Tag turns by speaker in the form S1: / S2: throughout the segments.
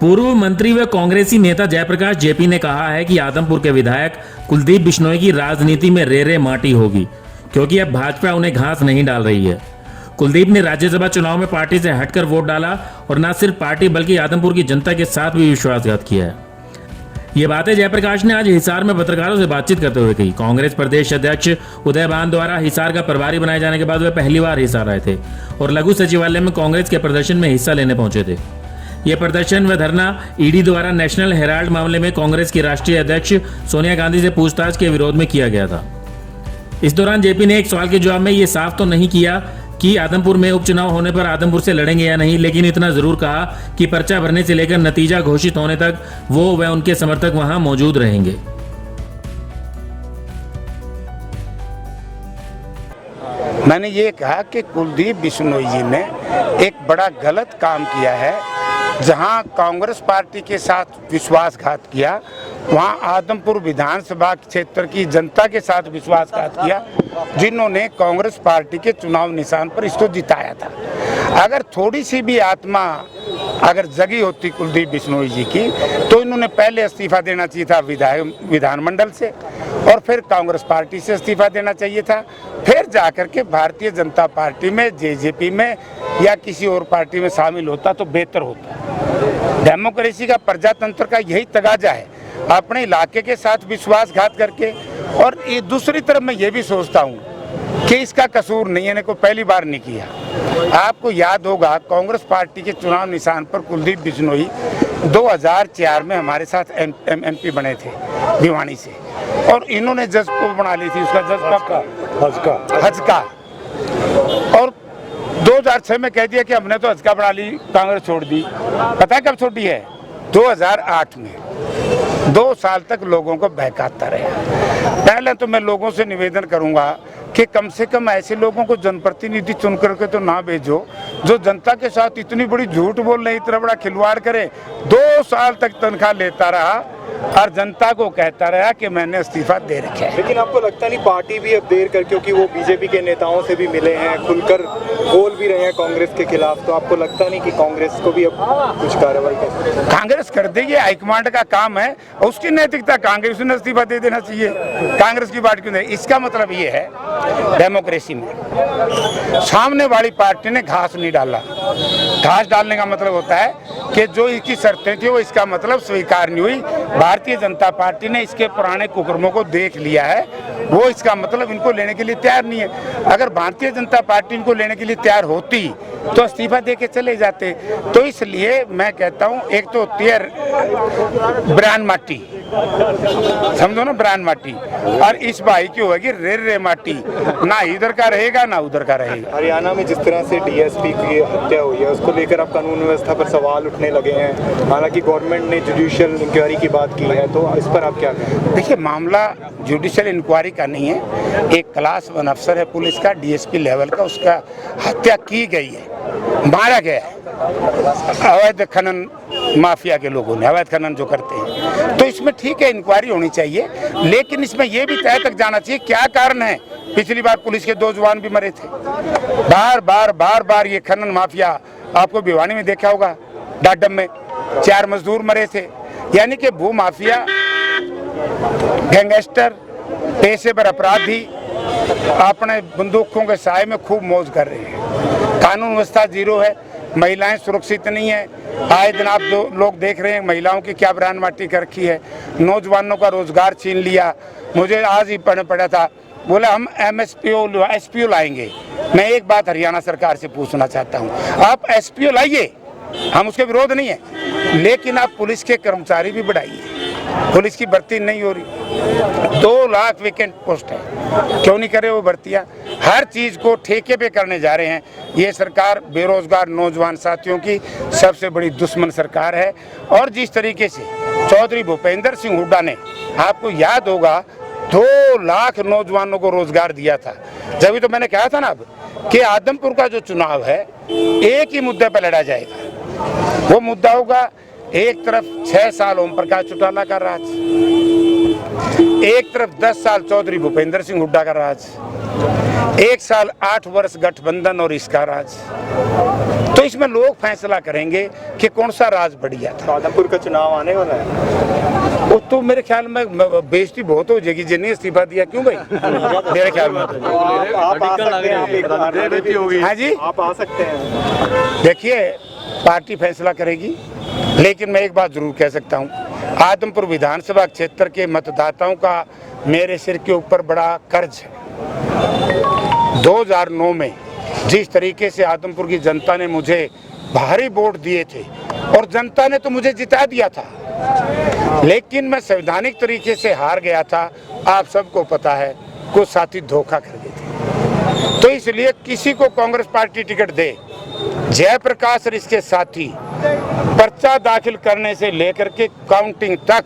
S1: पूर्व मंत्री व कांग्रेसी नेता जयप्रकाश जेपी ने कहा है कि आदमपुर के विधायक कुलदीप बिश्नोई की राजनीति में रेरे माटी होगी, क्योंकि अब भाजपा उन्हें घास नहीं डाल रही है। कुलदीप ने राज्यसभा चुनाव में पार्टी से हटकर वोट डाला और न सिर्फ पार्टी बल्कि आदमपुर की जनता के साथ भी विश्वासघात किया है। ये बातें जयप्रकाश ने आज हिसार में पत्रकारों से बातचीत करते हुए कही। कांग्रेस प्रदेश अध्यक्ष उदय भान द्वारा हिसार का प्रभारी बनाए जाने के बाद वे पहली बार हिसार आए थे और लघु सचिवालय में कांग्रेस के प्रदर्शन में हिस्सा लेने पहुंचे थे। ये प्रदर्शन व धरना ईडी द्वारा नेशनल हेराल्ड मामले में कांग्रेस की राष्ट्रीय अध्यक्ष सोनिया गांधी से पूछताछ के विरोध में किया गया था। इस दौरान जेपी ने एक सवाल के जवाब में ये साफ तो नहीं किया कि आदमपुर में उपचुनाव होने पर आदमपुर से लड़ेंगे या नहीं, लेकिन इतना जरूर कहा कि पर्चा भरने से लेकर नतीजा घोषित होने तक वो व उनके समर्थक वहां मौजूद रहेंगे।
S2: मैंने ये कहा कि कुलदीप बिश्नोई जी ने एक बड़ा गलत काम किया है। जहां कांग्रेस पार्टी के साथ विश्वासघात किया, वहां आदमपुर विधानसभा क्षेत्र की जनता के साथ विश्वासघात किया, जिन्होंने कांग्रेस पार्टी के चुनाव निशान पर इसको जिताया था। अगर थोड़ी सी भी आत्मा अगर जगी होती कुलदीप बिश्नोई जी की, तो इन्होंने पहले इस्तीफा देना चाहिए था विधानमंडल से और फिर कांग्रेस पार्टी से इस्तीफा देना चाहिए था, फिर जाकर के भारतीय जनता पार्टी में, जेजेपी में या किसी और पार्टी में शामिल होता तो बेहतर होता। डेमोक्रेसी का, प्रजातंत्र का यही तगाजा है, अपने इलाके के साथ विश्वासघात करके। और ये दूसरी तरफ मैं ये भी सोचता हूँ कि इसका कसूर नहीं है, को पहली बार नहीं किया। आपको याद होगा कांग्रेस पार्टी के चुनाव निशान पर कुलदीप बिश्नोई 2004 में हमारे साथ एमपी बने थे भिवानी से, और इन्होंने जज को बना ली थी, उसका जज हजका, और 2006 में कह दिया कि हमने तो हजका बना ली, कांग्रेस छोड़ दी। पता है कब छोड़ी है? 2008 में। 2 साल तक लोगों को बहकाता रहा। पहले तो मैं लोगों से निवेदन करूंगा कि कम से कम ऐसे लोगों को जनप्रतिनिधि चुन करके तो ना भेजो जो जनता के साथ इतनी बड़ी झूठ बोल रहे, इतना बड़ा खिलवाड़ करे। 2 साल तक तनख्वाह लेता रहा और जनता को कहता रहा कि मैंने इस्तीफा दे रखा है।
S3: लेकिन आपको लगता नहीं पार्टी भी अब देर कर, क्योंकि वो बीजेपी के नेताओं से भी मिले हैं, खुलकर बोल भी रहे हैं कांग्रेस के खिलाफ, तो आपको लगता नहीं कि कांग्रेस को भी अब कुछ कार्रवाई कर?
S2: कांग्रेस कर देगी, हाईकमांड का काम है, उसकी नैतिकता कांग्रेस ने इस्तीफा दे देना चाहिए, कांग्रेस की पार्टी को नहीं। इसका मतलब ये है डेमोक्रेसी में सामने वाली पार्टी ने घास नहीं डाला। घास डालने का मतलब होता है कि जो इसकी शर्तें थी वो इसका मतलब स्वीकार नहीं हुई। भारतीय जनता पार्टी ने इसके पुराने कुकर्मों को देख लिया है, वो इसका मतलब इनको लेने के लिए तैयार नहीं है। अगर भारतीय जनता पार्टी इनको लेने के लिए तैयार होती तो इस्तीफा दे के चले जाते। तो इसलिए मैं कहता हूँ, एक तो होती है ब्रान माटी, समझो ना, ब्रान माटी, और इस भाई की होगी रे माटी, ना इधर का रहेगा ना उधर का रहेगा।
S3: हरियाणा में जिस तरह से डीएसपी की हत्या हुई है, उसको लेकर अब कानून व्यवस्था पर सवाल उठने लगे हैं। हालांकि गवर्नमेंट ने जुडिशियल इंक्वायरी की बात की है, तो इस पर आप क्या कहें?
S2: देखिए, मामला जुडिशियल इंक्वायरी का नहीं है, एक क्लास 1 अफसर है पुलिस का, डीएसपी लेवल का, उसका हत्या की गई है, मारा गया है अवैध खनन माफिया के लोगों ने, अवैध खनन जो करते हैं। तो इसमें ठीक है, इंक्वायरी होनी चाहिए, लेकिन इसमें यह भी तय तक जाना चाहिए क्या कारण है। पिछली बार पुलिस के 2 जवान भी मरे थे। बार बार ये खनन माफिया, आपको भिवानी में देखा होगा, डाडम में 4 मजदूर मरे थे। यानी कि भू माफिया, गैंगस्टर, पेशेवर अपराधी अपने बंदूकों के साए में खूब मौज कर रहे हैं। कानून व्यवस्था जीरो है, महिलाएं सुरक्षित नहीं है। आए दिन आप लोग देख रहे हैं महिलाओं की क्या ब्रान माटी कर रखी है, नौजवानों का रोजगार छीन लिया। मुझे आज ही पढ़ने पड़ा था, बोला हम एसपीओ लाएंगे। मैं एक बात हरियाणा सरकार से पूछना चाहता हूँ, आप एसपीओ लाइए, हम उसके विरोध नहीं है, लेकिन आप पुलिस के कर्मचारी भी बढ़ाइए। पुलिस की भर्ती नहीं हो रही, 2 लाख वैकेंट पोस्ट है, क्यों नहीं करे वो भर्तियां? हर चीज को ठेके पे करने जा रहे हैं। ये सरकार बेरोजगार नौजवान साथियों की सबसे बड़ी दुश्मन सरकार है। और जिस तरीके से चौधरी भूपेंद्र सिंह हुड्डा ने, आपको याद होगा, 2 लाख नौजवानों को रोजगार दिया था। जब तो मैंने कहा था ना अब कि आदमपुर का जो चुनाव है एक ही मुद्दे पर लड़ा जाएगा। वो मुद्दा होगा, एक तरफ 6 साल ओम प्रकाश चौटाला का राज, एक तरफ 10 साल चौधरी भूपेंद्र सिंह हुड्डा का राज, 1 साल 8 वर्ष गठबंधन और इसका राज। तो इसमें लोग फैसला करेंगे कि कौन सा राज बढ़िया था।
S3: तो आदमपुर का चुनाव आने वाला है।
S2: वो तो मेरे ख्याल में बेइज्जती बहुत हो जाएगी जिन्हें इस्तीफा दिया, क्यों भाई? मेरे ख्याल में तो।
S3: आप आ सकते हैं, आप एक बार
S2: हाँ जी,
S3: आप आ सकते हैं।
S2: देखिए पार्टी फैसला करेगी, लेकिन मैं एक बात जरूर कह सकता हूँ, आदमपुर विधानसभा क्षेत्र के मतदाताओं का मेरे सिर के ऊपर बड़ा कर्ज है। 2009 में जिस तरीके से आदमपुर की जनता ने मुझे भारी वोट दिए थे और जनता ने तो मुझे जिता दिया था, लेकिन मैं संवैधानिक तरीके से हार गया था। आप सबको पता है कुछ साथी धोखा कर गए थे, तो इसलिए किसी को कांग्रेस पार्टी टिकट दे, जयप्रकाश और इसके साथी पर्चा दाखिल करने से लेकर के काउंटिंग तक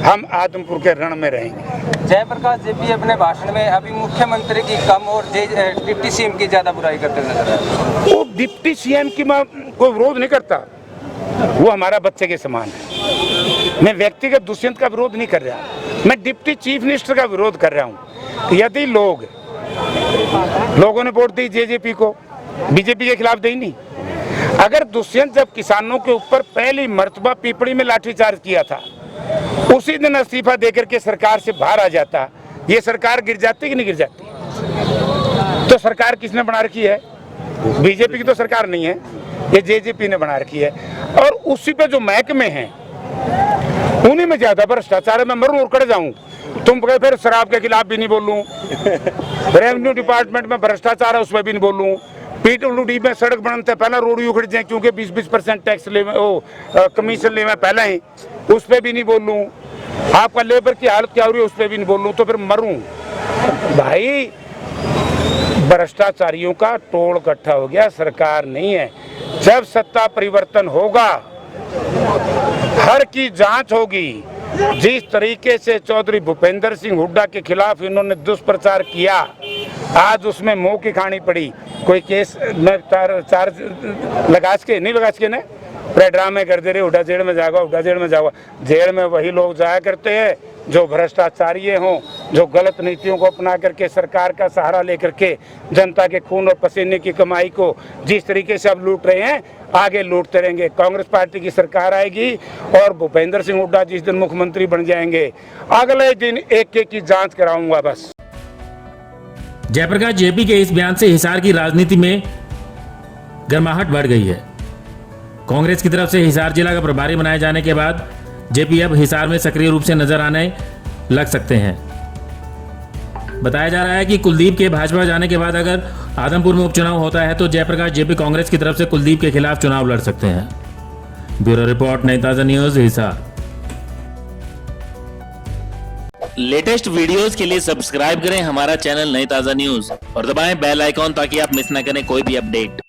S2: हम आदमपुर के रण में रहेंगे।
S4: जयप्रकाश जेपी अपने भाषण में अभी मुख्यमंत्री की कम और डिप्टी सीएम की ज्यादा बुराई करते नजर आए।
S2: वो डिप्टी सीएम की मैं कोई विरोध नहीं करता, वो हमारा बच्चे के समान है। मैं व्यक्तिगत दुष्यंत का विरोध नहीं कर रहा, मैं डिप्टी चीफ मिनिस्टर का विरोध कर रहा हूँ। यदि लोगों ने वोट दी जेजेपी को, बीजेपी के खिलाफ दी नहीं। अगर दुष्यंत जब किसानों के ऊपर पहली मर्तबा पीपड़ी में लाठीचार्ज किया था, उसी दिन इस्तीफा देकर के सरकार से बाहर आ जाता, ये सरकार गिर जाती कि नहीं गिर जाती? तो सरकार किसने बना रखी है? बीजेपी की तो सरकार नहीं है, ये जेजेपी ने बना रखी है। और उसी पे जो महकमे हैं उन्हीं में ज्यादा भ्रष्टाचार है। मैं मरूं और कट जाऊं, तुम कहे फिर शराब के खिलाफ भी नहीं बोलूं, रेवेन्यू डिपार्टमेंट में भ्रष्टाचार है उसमें भी नहीं बोलूं, पीडब्ल्यूडी में सड़क बनते पहले रोड उखड़ जाए क्योंकि 20% टैक्स ले कमीशन ले पहले ही, उस पर भी नहीं बोलूं। आपका लेबर की हालत क्या हो रही है उस पर भी नहीं बोलूं, तो फिर मरूं। भाई भ्रष्टाचारियों का टोल इकट्ठा हो गया, सरकार नहीं है। जब सत्ता परिवर्तन होगा, हर की जांच होगी। जिस तरीके से चौधरी भूपेंद्र सिंह हुड्डा के खिलाफ इन्होंने दुष्प्रचार किया, आज उसमें मुंह की खानी पड़ी। कोई केस में चार्ज लगा के नहीं लगा के ना ड्रामे कर दे रहे, हुड्डा जेल में जाएगा, हुड्डा जेल में जाएगा। जेल में वही लोग जाया करते हैं जो भ्रष्टाचारी हों, जो गलत नीतियों को अपना करके सरकार का सहारा लेकर के जनता के खून और पसीने की कमाई को जिस तरीके से अब लूट रहे हैं, आगे लूटते रहेंगे। कांग्रेस पार्टी की सरकार आएगी और भूपेंद्र सिंह हुड्डा जिस दिन मुख्यमंत्री बन जाएंगे, अगले दिन एक एक की जांच कराऊंगा बस।
S1: जयप्रकाश जेपी के इस बयान से हिसार की राजनीति में गर्माहट बढ़ गई है। कांग्रेस की तरफ से हिसार जिला का प्रभारी बनाए जाने के बाद जेपी अब हिसार में सक्रिय रूप से नजर आने लग सकते हैं। बताया जा रहा है कि कुलदीप के भाजपा जाने के बाद अगर आदमपुर में उपचुनाव होता है तो जयप्रकाश जेपी कांग्रेस की तरफ से कुलदीप के खिलाफ चुनाव लड़ सकते हैं। ब्यूरो रिपोर्ट, नई ताजा न्यूज, हिसार।
S5: लेटेस्ट वीडियोस के लिए सब्सक्राइब करें हमारा चैनल नई ताजा न्यूज और दबाएं बेल आइकॉन ताकि आप मिस न करें कोई भी अपडेट।